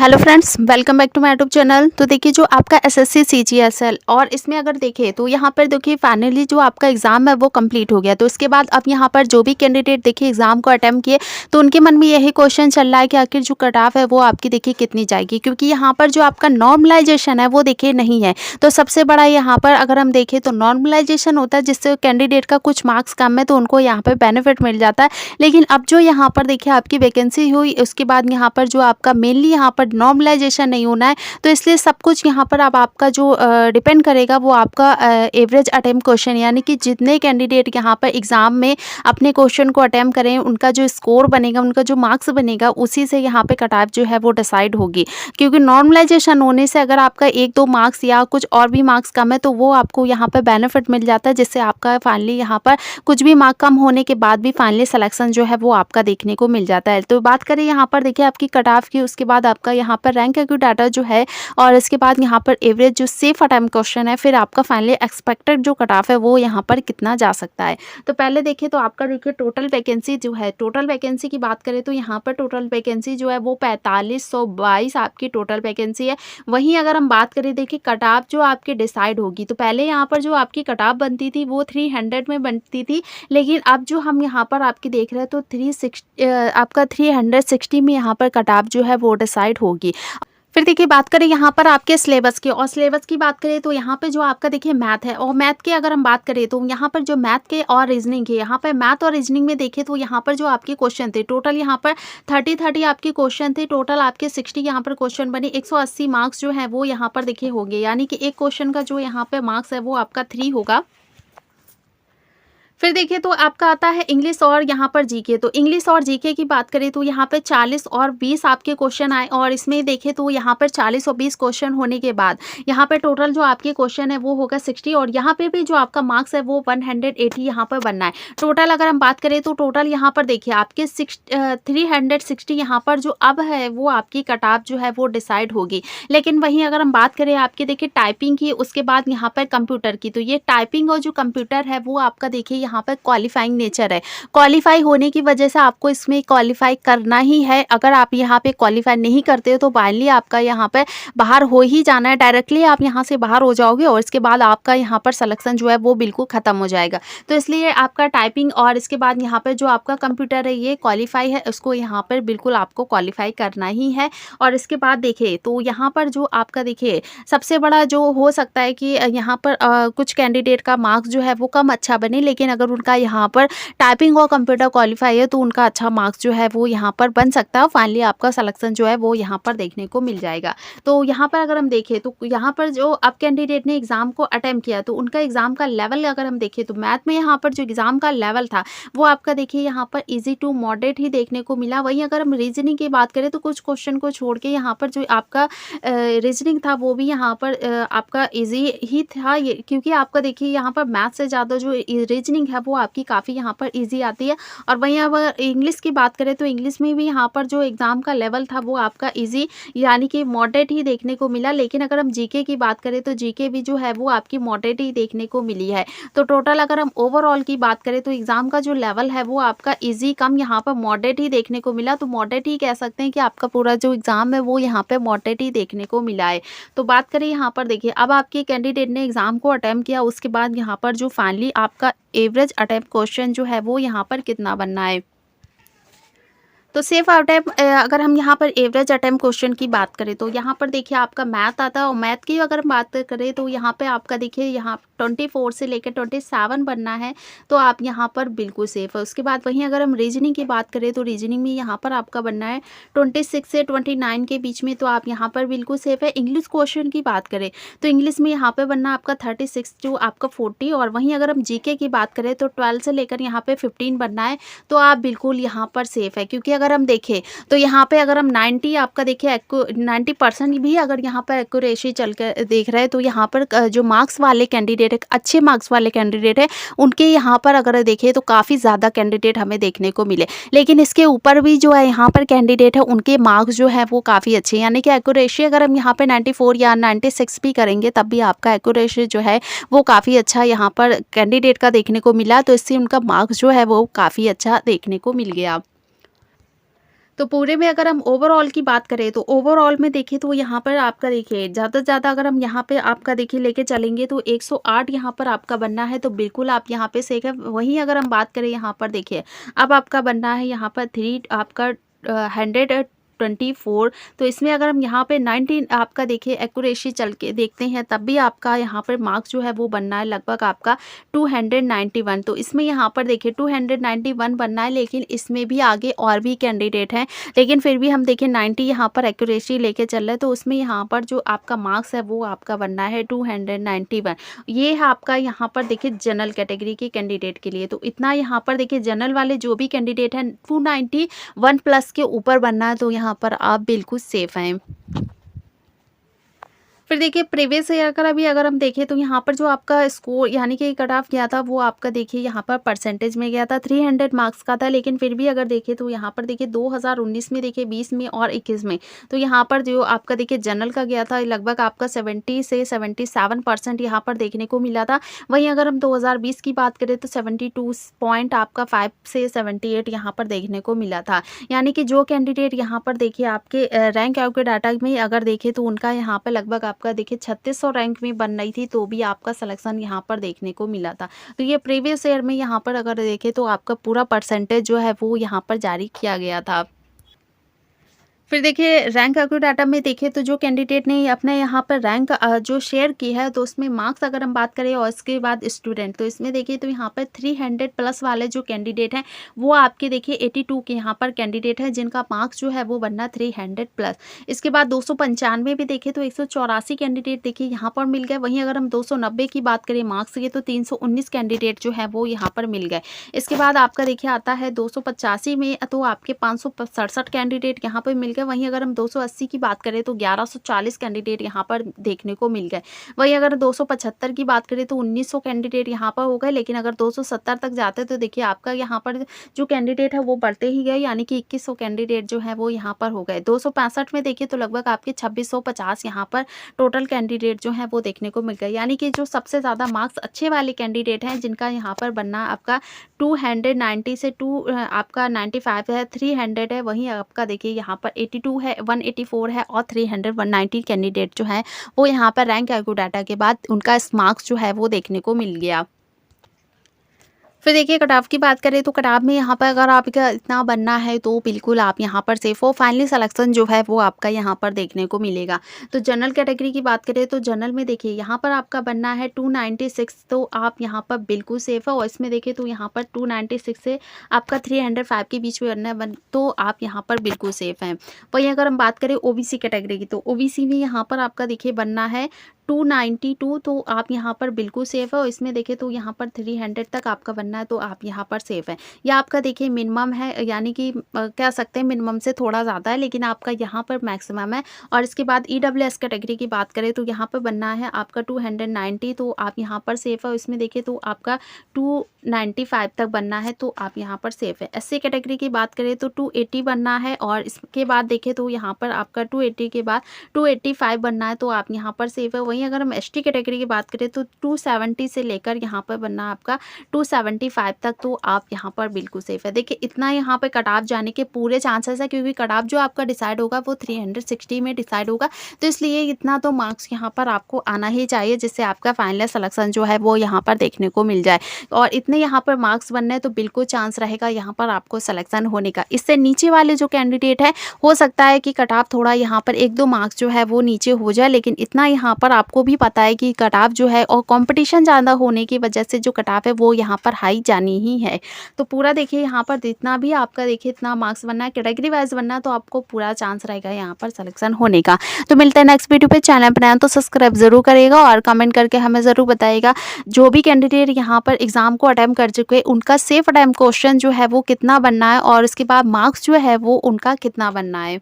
Hello friends, welcome back to my YouTube channel. तो देखिए जो आपका एसएससी सीजीएसएल और इसमें अगर देखें तो यहाँ पर देखिए फाइनली जो आपका एग्ज़ाम है वो कंप्लीट हो गया। तो इसके बाद अब यहाँ पर जो भी कैंडिडेट देखिए एग्ज़ाम को अटेम्प्ट किए तो उनके मन में यही क्वेश्चन चल रहा है कि आखिर जो कट ऑफ है वो आपकी देखिए कितनी जाएगी, क्योंकि यहाँ पर जो आपका नॉर्मलाइजेशन है वो देखिए नहीं है। तो सबसे बड़ा यहाँ पर अगर हम देखें तो नॉर्मलाइजेशन होता है जिससे कैंडिडेट का कुछ मार्क्स कम है तो उनको यहाँ पर बेनिफिट मिल जाता है। लेकिन अब जो यहाँ पर देखिए आपकी वैकेंसी हुई उसके बाद यहाँ पर जो आपका मेनली यहाँ पर नॉर्मलाइजेशन नहीं होना है, तो इसलिए सब कुछ यहाँ पर अब आपका जो डिपेंड करेगा वो आपका एवरेज अटेम्प्ट क्वेश्चन, यानी कि जितने कैंडिडेट यहाँ पर एग्ज़ाम में अपने क्वेश्चन को अटेम्प्ट करें उनका जो स्कोर बनेगा, उनका जो मार्क्स बनेगा उसी से यहाँ पे कट ऑफ जो है वो डिसाइड होगी। क्योंकि नॉर्मलाइजेशन होने से अगर आपका 1-2 मार्क्स या कुछ और भी मार्क्स कम है तो वो आपको यहाँ पर बेनिफिट मिल जाता है, जिससे आपका फाइनली यहाँ पर कुछ भी मार्क कम होने के बाद भी फाइनली सिलेक्शन जो है वो आपका देखने को मिल जाता है। तो बात करें यहाँ पर देखिए आपकी कट ऑफ की, उसके बाद आपका यहाँ पर रैंक एक्यू डाटा जो है और इसके बाद यहाँ पर एवरेज जो सेफ अटेम्प्ट क्वेश्चन है, फिर आपका फाइनली एक्सपेक्टेड जो कट ऑफ है वो यहाँ पर कितना जा सकता है। तो पहले देखिए तो आपका देखिए टोटल वैकेंसी जो है, टोटल वैकेंसी की बात करें तो यहाँ पर टोटल वैकेंसी जो है वो 4522 आपकी टोटल वैकेंसी है। वहीं अगर हम बात करें देखिए कट ऑफ जो आपकी डिसाइड होगी, तो पहले यहाँ पर जो आपकी कट ऑफ बनती थी वो 300 में बनती थी, लेकिन अब जो हम यहाँ पर आपकी देख रहे हैं तो 360 में यहाँ पर कट ऑफ जो है वो डिसाइड होगी। फिर देखिए बात करें यहाँ पर आपके सिलेबस की, और सिलेबस की बात करें तो यहाँ पे जो आपका देखिए मैथ है, और मैथ के अगर हम बात करें तो यहाँ पर जो मैथ के और रीजनिंग है, यहाँ पर मैथ और रीजनिंग में देखें तो यहाँ पर जो आपके क्वेश्चन थे टोटल यहाँ पर 30 आपके क्वेश्चन थे, टोटल आपके 60 यहाँ पर क्वेश्चन बने। 180 मार्क्स जो है वो यहाँ पर देखिए होंगे, यानी कि एक क्वेश्चन का जो यहाँ पे मार्क्स है वो आपका 3 होगा। फिर देखिए तो आपका आता है इंग्लिश और यहाँ पर जीके। तो इंग्लिश और जीके की बात करें तो यहाँ पे 40 और 20 आपके क्वेश्चन आए, और इसमें देखें तो यहाँ पर 40 और 20 क्वेश्चन होने के बाद यहाँ पे टोटल जो आपके क्वेश्चन है वो होगा 60, और यहाँ पे भी जो आपका मार्क्स है वो 180 यहाँ पर बनना है। टोटल अगर हम बात करें तो टोटल यहाँ पर देखिए आपके 360 यहाँ पर जो अब है वो आपकी कट ऑफ जो है वो डिसाइड होगी। लेकिन वहीं अगर हम बात करें आपके देखिए टाइपिंग की, उसके बाद यहाँ पर कंप्यूटर की, तो ये टाइपिंग और जो कंप्यूटर है वो आपका देखिए यहाँ पर क्वालिफाइंग नेचर है। क्वालिफाई होने की वजह से आपको इसमें क्वालिफाई करना ही है। अगर आप यहाँ पे क्वालिफाई नहीं करते हो तो फाइनली आपका यहाँ पे बाहर हो ही जाना है, डायरेक्टली आप यहाँ से बाहर हो जाओगे और इसके बाद आपका यहाँ पर सिलेक्शन जो है वो बिल्कुल ख़त्म हो जाएगा। तो इसलिए आपका टाइपिंग और इसके बाद यहाँ पर जो आपका कंप्यूटर है ये क्वालिफाई है, उसको यहाँ पर बिल्कुल आपको क्वालिफाई करना ही है। और इसके बाद देखिए तो यहाँ पर जो आपका देखिए सबसे बड़ा जो हो सकता है कि यहाँ पर कुछ कैंडिडेट का मार्क्स जो है वो कम अच्छा बने, लेकिन अगर उनका यहाँ पर टाइपिंग और कंप्यूटर क्वालिफाई है तो उनका अच्छा मार्क्स जो है वो यहाँ पर बन सकता है, फाइनली आपका सिलेक्शन जो है वो यहाँ पर देखने को मिल जाएगा। तो यहाँ पर अगर हम देखें तो यहाँ पर जो अब कैंडिडेट ने एग्जाम को अटेम्प्ट किया तो उनका एग्जाम का लेवल अगर हम देखें तो मैथ में यहाँ पर जो एग्जाम का लेवल था वो आपका देखिए यहाँ पर ईजी टू मॉडरेट ही देखने को मिला। वहीं अगर हम रीजनिंग की बात करें तो कुछ क्वेश्चन को छोड़ के यहाँ पर जो आपका रीजनिंग था वो भी यहाँ पर आपका ईजी ही था, क्योंकि आपका देखिए यहाँ पर मैथ से ज़्यादा जो रीजनिंग है वो आपकी काफ़ी यहाँ पर इजी आती है। और वहीं अगर इंग्लिश की बात करें तो इंग्लिश में भी यहाँ पर जो एग्ज़ाम का लेवल था वो आपका इजी यानी कि मॉडरेट ही देखने को मिला। लेकिन अगर हम जीके की बात करें तो जीके भी जो है वो आपकी मॉडरेट ही देखने को मिली है। तो टोटल अगर हम ओवरऑल की बात करें तो एग्ज़ाम का जो लेवल है वो आपका इजी कम यहाँ पर मॉडरेट ही देखने को मिला। तो मॉडरेट ही कह सकते हैं कि आपका पूरा जो एग्ज़ाम है वो यहाँ पर मॉडरेट ही देखने को मिला है। तो बात करें यहाँ पर देखिए अब आपके कैंडिडेट ने एग्ज़ाम को अटेम्प्ट किया, उसके बाद यहाँ पर जो फाइनली आपका एवरेज अटेम्प्ट क्वेश्चन जो है वो यहाँ पर कितना बनना है। तो सेफ अटेम्प्ट अगर हम यहाँ पर एवरेज अटेम्प्ट क्वेश्चन की बात करें तो यहाँ पर देखिए आपका मैथ आता है, और मैथ की अगर हम बात करें तो यहाँ पे आपका देखिए यहाँ 24 से लेकर 27 बनना है, तो आप यहाँ पर बिल्कुल सेफ है। उसके बाद वहीं अगर हम रीजनिंग की बात करें तो रीजनिंग में यहाँ पर आपका बनना है 26 से 29 के बीच में, तो आप यहाँ पर बिल्कुल सेफ है। इंग्लिश क्वेश्चन की बात करें तो इंग्लिश में यहाँ पर बनना आपका 36 टू आपका 40, और वहीं अगर हम जीके की बात करें तो 12 से लेकर यहाँ पे 15 बनना है, तो आप बिल्कुल यहाँ पर सेफ है। क्योंकि अगर हम देखें तो यहाँ पे अगर हम 90 आपका देखिए 90% भी अगर यहाँ पर एक्यूरेसी चल कर देख रहे हैं तो यहाँ पर जो मार्क्स वाले कैंडिडेट है, अच्छे मार्क्स वाले कैंडिडेट है, उनके यहाँ पर अगर देखें तो काफ़ी ज़्यादा कैंडिडेट हमें देखने को मिले। लेकिन इसके ऊपर भी जो है यहाँ पर कैंडिडेट है उनके मार्क्स जो है वो काफ़ी अच्छे, यानी कि एक्यूरेसी अगर हम यहाँ पे 94 या 96 भी करेंगे तब भी आपका एक्यूरेसी जो है वो काफ़ी अच्छा यहाँ पर कैंडिडेट का देखने को मिला, तो इससे उनका मार्क्स जो है वो काफ़ी अच्छा देखने को मिल गया। तो पूरे में अगर हम ओवरऑल की बात करें तो ओवरऑल में देखें तो यहाँ पर आपका देखिए ज़्यादा से ज़्यादा अगर हम यहाँ पे आपका देखिए लेके चलेंगे तो 108 यहाँ पर आपका बनना है, तो बिल्कुल आप यहाँ पे सेफ है। वहीं अगर हम बात करें यहाँ पर देखिए अब आपका बनना है यहाँ पर 3 आपका 124, तो इसमें अगर हम यहाँ पे 19 आपका देखिए एक्यूरेसी चल के देखते हैं तब भी आपका यहाँ पर मार्क्स जो है वो बनना है लगभग आपका 291। तो इसमें यहाँ पर देखिए 291 बनना है, लेकिन इसमें भी आगे और भी कैंडिडेट हैं, लेकिन फिर भी हम देखिए 90 यहाँ पर एक्यूरेसी लेके चल रहे हैं, तो उसमें यहाँ पर जो आपका मार्क्स है वो आपका बनना है 291। ये है आपका यहाँ पर देखिए जनरल कैटेगरी के कैंडिडेट के लिए। तो इतना यहाँ पर देखिए जनरल वाले जो भी कैंडिडेट हैं 291 प्लस के ऊपर बनना है, तो यहाँ पर आप बिल्कुल सेफ हैं। फिर देखिए प्रीवियस ईयर का भी अगर हम देखें तो यहाँ पर जो आपका स्कोर यानी कि कट ऑफ गया था वो आपका देखिए यहाँ पर परसेंटेज में गया था 300 मार्क्स का था, लेकिन फिर भी अगर देखें तो यहाँ पर देखिए 2019 में देखिए 20 में और 21 में तो यहाँ पर जो आपका देखिए जनरल का गया था लगभग आपका 70 से 77% यहाँ पर देखने को मिला था। वहीं अगर हम 2020 की बात करें तो 72 पॉइंट आपका 5 से 78 यहाँ पर देखने को मिला था। यानी कि जो कैंडिडेट यहाँ पर देखिए आपके रैंक आयोग के डाटा में अगर देखें तो उनका यहाँ पर लगभग आपका देखिए 3600 रैंक में बन रही थी, तो भी आपका सिलेक्शन यहाँ पर देखने को मिला था। तो ये प्रीवियस ईयर में यहाँ पर अगर देखें तो आपका पूरा परसेंटेज जो है वो यहाँ पर जारी किया गया था। फिर देखिए रैंक आयोग डाटा में देखें तो जो कैंडिडेट ने अपने यहाँ पर रैंक जो शेयर की है तो उसमें मार्क्स अगर हम बात करें और इसके बाद स्टूडेंट, तो इसमें देखिए तो यहाँ पर 300 प्लस वाले जो कैंडिडेट हैं वो आपके देखिए 82 के यहाँ पर कैंडिडेट हैं जिनका मार्क्स जो है वो बनना 300 प्लस। इसके बाद 295 भी देखें तो 184 कैंडिडेट देखिए यहाँ पर मिल गए। वहीं अगर हम 290 की बात करें मार्क्स के तो 319 कैंडिडेट जो है वो यहाँ पर मिल गए। इसके बाद आपका देखिए आता है 285 में तो आपके 567 कैंडिडेट यहाँ पर मिल गए। वहीं अगर हम 280 की बात करें तो 1140 कैंडिडेट यहाँ पर देखने को मिल गए। वहीं अगर 275 की बात करें तो 1900 कैंडिडेट यहाँ पर हो गए, लेकिन अगर 270 तक जाते तो देखिए आपका यहाँ पर जो कैंडिडेट है वो बढ़ते ही गए, यानी कि 2100 कैंडिडेट जो है वो यहाँ पर हो गए। 265 में देखिए तो लगभग आपके 2650 यहाँ पर टोटल कैंडिडेट जो है वो देखने को मिल गए। यानी कि जो सबसे ज़्यादा मार्क्स अच्छे वाले कैंडिडेट हैं जिनका यहाँ पर बनना आपका 290 से आपका 95 है, 300 है। वहीं आपका देखिए यहाँ पर 82 है, 184 है और 300 190 कैंडिडेट जो है वो यहाँ पर रैंक आयोग डाटा के बाद उनका मार्क्स जो है वो देखने को मिल गया। फिर देखिए कट ऑफ की बात करें तो कट ऑफ में यहाँ पर अगर आपका इतना बनना है तो बिल्कुल आप यहाँ पर सेफ हो। फाइनली सिलेक्शन जो है वो आपका यहाँ पर देखने को मिलेगा। तो जनरल कैटेगरी की बात करें तो जनरल में देखिए यहाँ पर आपका बनना है 296, तो आप यहाँ पर बिल्कुल सेफ है। और इसमें देखिए तो यहाँ पर 296 से आपका 305 के बीच में बनना है, तो आप यहाँ पर बिल्कुल सेफ हैं। वहीं अगर हम बात करें ओबीसी कैटेगरी की तो ओबीसी में यहाँ पर आपका देखिए बनना है 292, तो आप यहाँ पर बिल्कुल सेफ है। और इसमें देखें तो यहाँ पर 300 तक आपका बनना है, तो आप यहाँ पर सेफ है। या आपका देखिए मिनिमम है, यानी कि कह सकते हैं मिनिमम से थोड़ा ज़्यादा है, लेकिन आपका यहाँ पर मैक्सिमम है। और इसके बाद ईडब्ल्यूएस कैटेगरी की बात करें तो यहाँ पर बनना है आपका 290, तो आप यहाँ पर सेफ है। और इसमें देखिए तो आपका 295 तक बनना है, तो आप यहाँ पर सेफ है। एससी कैटेगरी की बात करें तो 280 बनना है, और इसके बाद देखें तो यहाँ पर आपका 280 के बाद 285 बनना है, तो आप यहाँ पर सेफ है। वहीं अगर हम एसटी कैटेगरी की बात करें तो 270 से लेकर यहाँ पर बनना आपका 275 तक, तो आप यहाँ पर बिल्कुल सेफ है। देखिए इतना यहाँ पे कट ऑफ जाने के पूरे चांसेस है, क्योंकि कट ऑफ जो आपका डिसाइड होगा वो 360 में डिसाइड होगा, तो इसलिए इतना तो मार्क्स यहाँ पर आपको आना ही चाहिए जिससे आपका फाइनल सिलेक्शन जो है वो यहाँ पर देखने को मिल जाए। और इतने यहाँ पर मार्क्स बनने तो बिल्कुल चांस रहेगा यहाँ पर आपको सिलेक्शन होने का। इससे नीचे वाले जो कैंडिडेट है हो सकता है कि कट ऑफ थोड़ा यहाँ पर 1-2 मार्क्स जो है वो नीचे हो जाए, लेकिन इतना यहाँ पर आपको भी पता है कि कट ऑफ जो है और कंपटीशन ज़्यादा होने की वजह से जो कट ऑफ है वो यहाँ पर हाई जानी ही है। तो पूरा देखिए यहाँ पर जितना भी आपका देखिए इतना मार्क्स बनना है, कैटेगरी वाइज बनना है, तो आपको पूरा चांस रहेगा यहाँ पर सिलेक्शन होने का। तो मिलते हैं नेक्स्ट वीडियो पे। चैनल बनाए तो सब्सक्राइब जरूर करिएगा और कमेंट करके हमें ज़रूर बताइएगा जो भी कैंडिडेट यहाँ पर एग्जाम को अटैम्प्ट कर चुके उनका सेफ अटैम्प्ट क्वेश्चन जो है वो कितना बनना है और उसके बाद मार्क्स जो है वो उनका कितना बनना है।